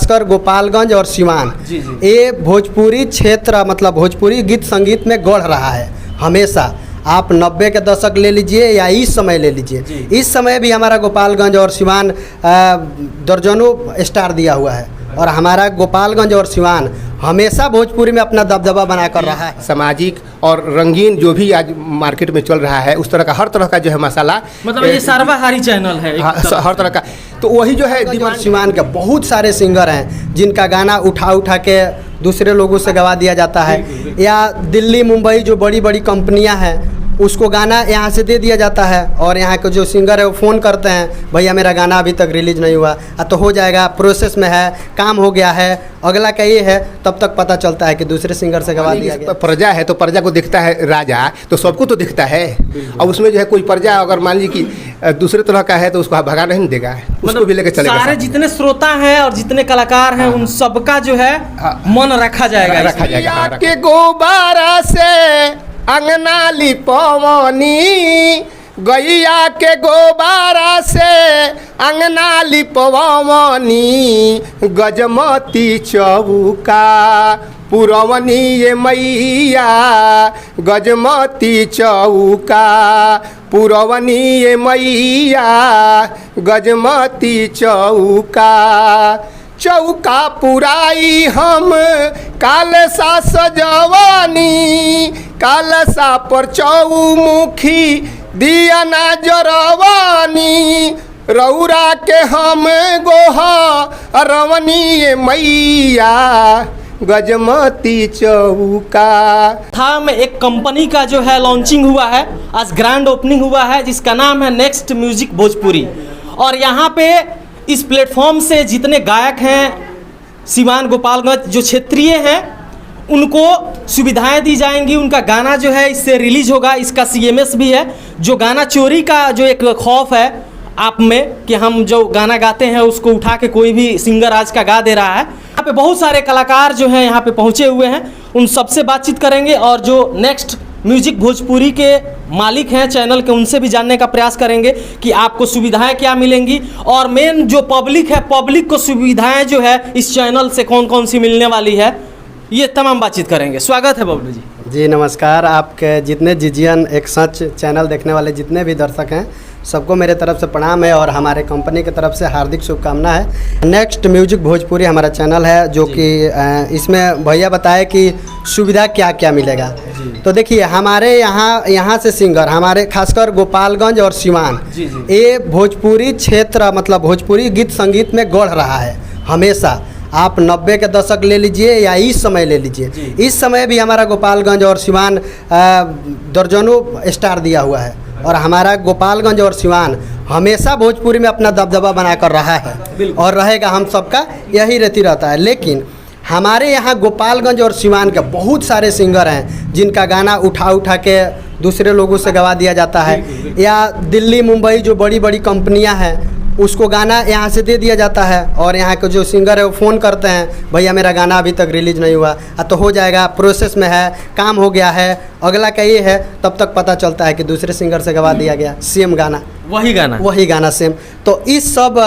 खासकर गोपालगंज और सिवान, ये भोजपुरी क्षेत्र मतलब भोजपुरी गीत संगीत में गढ़ रहा है हमेशा। आप 90 के दशक ले लीजिए या इस समय ले लीजिए, इस समय भी हमारा गोपालगंज और सिवान दर्जनों स्टार दिया हुआ है और हमारा गोपालगंज और सिवान हमेशा भोजपुरी में अपना दबदबा बना कर रहा है। सामाजिक और रंगीन जो भी आज मार्केट में चल रहा है उस तरह का हर तरह का जो है मसाला, मतलब ये सर्वाहारी चैनल है हर तरह का। तो वही जो है दिमाग सिवान के बहुत सारे सिंगर हैं जिनका गाना उठा के दूसरे लोगों से गवा दिया जाता है, या दिल्ली मुंबई जो बड़ी बड़ी कंपनियां हैं उसको गाना यहाँ से दे दिया जाता है और यहाँ के जो सिंगर है वो फ़ोन करते हैं, भैया मेरा गाना अभी तक रिलीज़ नहीं हुआ, तो हो जाएगा, प्रोसेस में है, काम हो गया है, अगला का ये है, तब तक पता चलता है कि दूसरे सिंगर से गवा दिया गया। प्रजा है तो प्रजा को दिखता है राजा, तो सबको तो दिखता है। और उसमें जो है कोई प्रजा अगर मान लीजिए कि दूसरे तरह का है तो उसको भगा नहीं देगा, उसको भी लेकर चलेगा। सारे जितने श्रोता हैं और जितने कलाकार हैं उन सबका जो है मन रखा जाएगा। के गोबारा से अंगना लिपवनी, गैया के गोबारा से अंगना लिपवनी, गजमती चौका पुरवनी ये मैया, गजमती चौका पुरवनी ये मैया, गजमती चौका पुराई हम कालसा सजवानी, कालसा पर चौमुखी दिया ना जरवानी, रौरा के हम गोहा रवनी ये मैया, गजमती चौका। था में एक कंपनी का जो है लॉन्चिंग हुआ है, आज ग्रैंड ओपनिंग हुआ है जिसका नाम है नेक्स्ट म्यूजिक भोजपुरी। और यहाँ पे इस प्लेटफॉर्म से जितने गायक हैं सिवान गोपालगंज जो क्षेत्रीय हैं उनको सुविधाएं दी जाएंगी, उनका गाना जो है इससे रिलीज होगा। इसका CMS भी है। जो गाना चोरी का जो एक खौफ है आप में कि हम जो गाना गाते हैं उसको उठा के कोई भी सिंगर आज का गा दे रहा है, यहाँ पे बहुत सारे कलाकार जो हैं यहाँ पे पहुँचे हुए हैं, उन सबसे बातचीत करेंगे और जो नेक्स्ट म्यूजिक भोजपुरी के मालिक हैं चैनल के उनसे भी जानने का प्रयास करेंगे कि आपको सुविधाएं क्या मिलेंगी और मेन जो पब्लिक है, पब्लिक को सुविधाएं जो है इस चैनल से कौन कौन सी मिलने वाली है, ये तमाम बातचीत करेंगे। स्वागत है बबलू जी। जी नमस्कार। आपके जितने जीजीएन एक सच चैनल देखने वाले जितने भी दर्शक हैं सबको मेरे तरफ से प्रणाम है और हमारे कंपनी की तरफ से हार्दिक शुभकामना है। नेक्स्ट म्यूजिक भोजपुरी हमारा चैनल है जो कि इसमें भैया बताए कि सुविधा क्या क्या मिलेगा। तो देखिए हमारे यहाँ से सिंगर हमारे खासकर गोपालगंज और सिवान, ये भोजपुरी क्षेत्र मतलब भोजपुरी गीत संगीत में गढ़ रहा है हमेशा। आप 90 के दशक ले लीजिए या इस समय ले लीजिए, इस समय भी हमारा गोपालगंज और सिवान दर्जनों स्टार दिया हुआ है और हमारा गोपालगंज और सिवान हमेशा भोजपुरी में अपना दबदबा बना कर रहा है और रहेगा, हम सबका यही रहती रहता है। लेकिन हमारे यहाँ गोपालगंज और सिवान के बहुत सारे सिंगर हैं जिनका गाना उठा के दूसरे लोगों से गवा दिया जाता है, या दिल्ली मुंबई जो बड़ी बड़ी कंपनियां हैं उसको गाना यहाँ से दे दिया जाता है और यहाँ के जो सिंगर है वो फ़ोन करते हैं, भैया मेरा गाना अभी तक रिलीज़ नहीं हुआ, तो हो जाएगा, प्रोसेस में है, काम हो गया है, अगला का ये है, तब तक पता चलता है कि दूसरे सिंगर से गवा दिया गया। सेम गाना वही गाना सेम। तो इस सब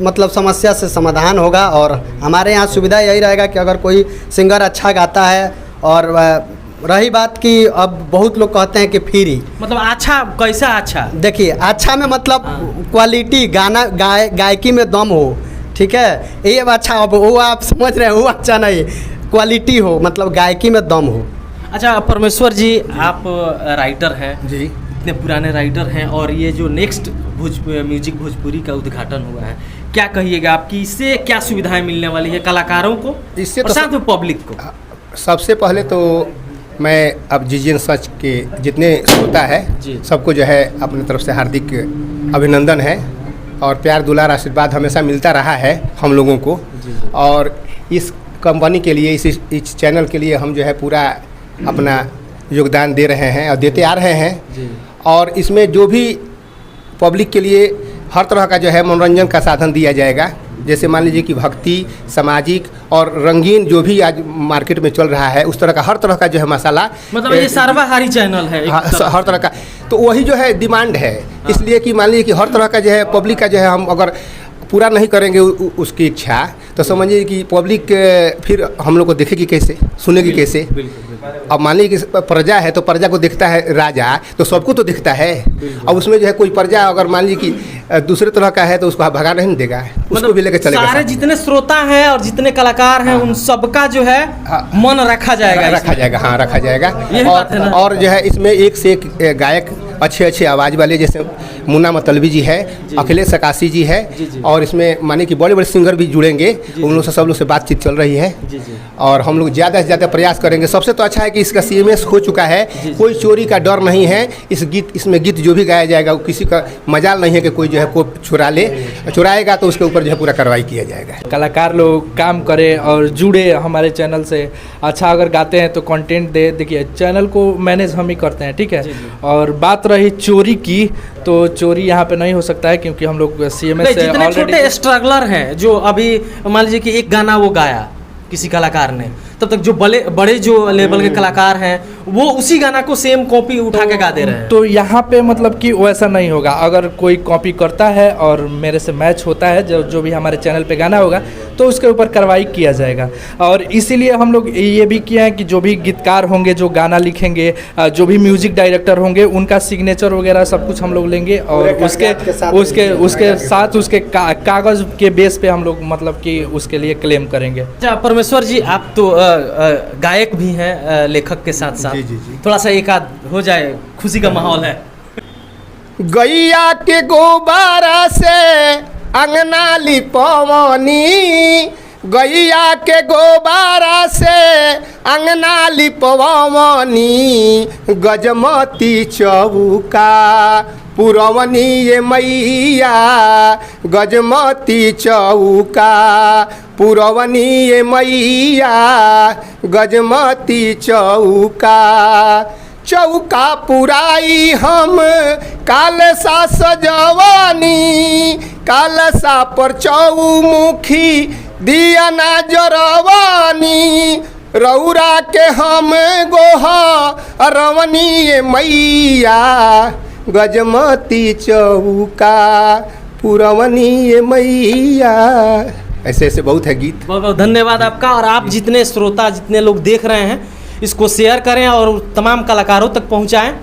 मतलब समस्या से समाधान होगा और हमारे यहाँ सुविधा यही रहेगा कि अगर कोई सिंगर अच्छा गाता है, और रही बात कि अब बहुत लोग कहते हैं कि फ्री, मतलब अच्छा कैसा अच्छा, देखिए अच्छा में मतलब क्वालिटी गाना गायकी में दम हो, ठीक है, ये अच्छा हो, वो आप समझ रहे हैं, वो अच्छा नहीं, क्वालिटी हो मतलब गायकी में दम हो। अच्छा परमेश्वर जी, आप राइटर हैं जी, इतने पुराने राइटर हैं और ये जो नेक्स्ट म्यूजिक भोजपुरी का उद्घाटन हुआ है, क्या कहिएगा आपकी इससे क्या सुविधाएं मिलने वाली है कलाकारों को इससे और साथ में पब्लिक को? सबसे पहले तो मैं अब जीजीएन सच के जितने श्रोता है सबको जो है अपनी तरफ से हार्दिक अभिनंदन है और प्यार दुलार आशीर्वाद हमेशा मिलता रहा है हम लोगों को। और इस कंपनी के लिए इस चैनल के लिए हम जो है पूरा अपना योगदान दे रहे हैं और देते आ रहे हैं। और इसमें जो भी पब्लिक के लिए हर तरह का जो है मनोरंजन का साधन दिया जाएगा, जैसे मान लीजिए कि भक्ति, सामाजिक और रंगीन जो भी आज मार्केट में चल रहा है उस तरह का हर तरह का जो है मसाला, मतलब ये सर्वाहारी चैनल है हर तरह का, तो वही जो है डिमांड है। इसलिए कि मान लीजिए कि हर तरह का जो है पब्लिक का जो है हम अगर पूरा नहीं करेंगे उसकी इच्छा, तो समझिए कि पब्लिक फिर हम लोग को देखेगी कैसे, सुनेगी कैसे। अब मान लीजिए कि प्रजा है तो प्रजा को देखता है राजा, तो सबको तो दिखता है। अब उसमें जो है कोई प्रजा अगर मान लीजिए कि दूसरे तरह का है तो उसको भगा नहीं देगा, उसको भी लेकर चलेगा। सारे जितने श्रोता हैं और जितने कलाकार हैं उन सबका जो है मन रखा जाएगा, हाँ रखा जाएगा। और जो है इसमें एक से एक गायक अच्छे आवाज़ वाले, जैसे मुन्ना मतलबी जी है, अखिलेश अकाशी जी है, और इसमें माने कि बड़े बड़े सिंगर भी जुड़ेंगे, उन लोग से सब लोग से बातचीत चल रही है। और हम लोग ज़्यादा से ज़्यादा प्रयास करेंगे। सबसे तो अच्छा है कि इसका CMS हो चुका है, कोई चोरी का डर नहीं है। इसमें गीत जो भी गाया जाएगा वो किसी का मजाल नहीं है कि कोई जो है को चुराएगा तो उसके ऊपर जो है पूरा कार्रवाई किया जाएगा। कलाकार लोग काम करें और जुड़े हमारे चैनल से। अच्छा अगर गाते हैं तो कंटेंट दे। देखिए चैनल को मैनेज हम ही करते हैं, ठीक है। और बात रही चोरी की, तो चोरी यहाँ पे नहीं हो सकता है क्योंकि हम लोग CMS से जितने छोटे स्ट्रगलर हैं जो अभी मान लीजिए कि एक गाना वो गाया किसी कलाकार ने, तब तक जो बड़े जो लेवल के कलाकार हैं वो उसी गाना को सेम कॉपी उठा के गा दे रहे हैं। तो यहाँ पे मतलब कि वैसा नहीं होगा। अगर कोई कॉपी करता है और मेरे से मैच होता है जो भी हमारे चैनल पे गाना होगा तो उसके ऊपर कार्रवाई किया जाएगा। और इसीलिए हम लोग ये भी किया है कि जो भी गीतकार होंगे, जो गाना लिखेंगे, जो भी म्यूजिक डायरेक्टर होंगे, उनका सिग्नेचर वगैरह सब कुछ हम लोग लेंगे और उसके साथ उसके कागज़ के बेस पे हम लोग मतलब कि उसके लिए क्लेम करेंगे। अच्छा परमेश्वर जी, आप तो गायक भी हैं लेखक के साथ साथ, जी। थोड़ा सा एक आध हो जाए, खुशी का माहौल है। गैया के गोबारा से अंगना लिपवनी, गैया के गोबारा से अंगना लिपवनी, गजमती चौका पुरवनी ये मैया, गजमती चौका पुरवनी ये मैया, गजमती चौका पुराई हम कालसा सजवानी, कालसा पर चौमुखी दिया ना जरवानी, रौरा के हम गोहा रवनी ये मैया, गजमती चौका पुरवनी ये मैया। ऐसे ऐसे बहुत है गीत। बहुत बहुत धन्यवाद आपका। और आप जितने श्रोता, जितने लोग देख रहे हैं, इसको शेयर करें और तमाम कलाकारों तक पहुंचाएं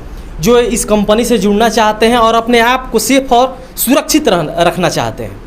जो इस कंपनी से जुड़ना चाहते हैं और अपने आप को सेफ और सुरक्षित रखना चाहते हैं।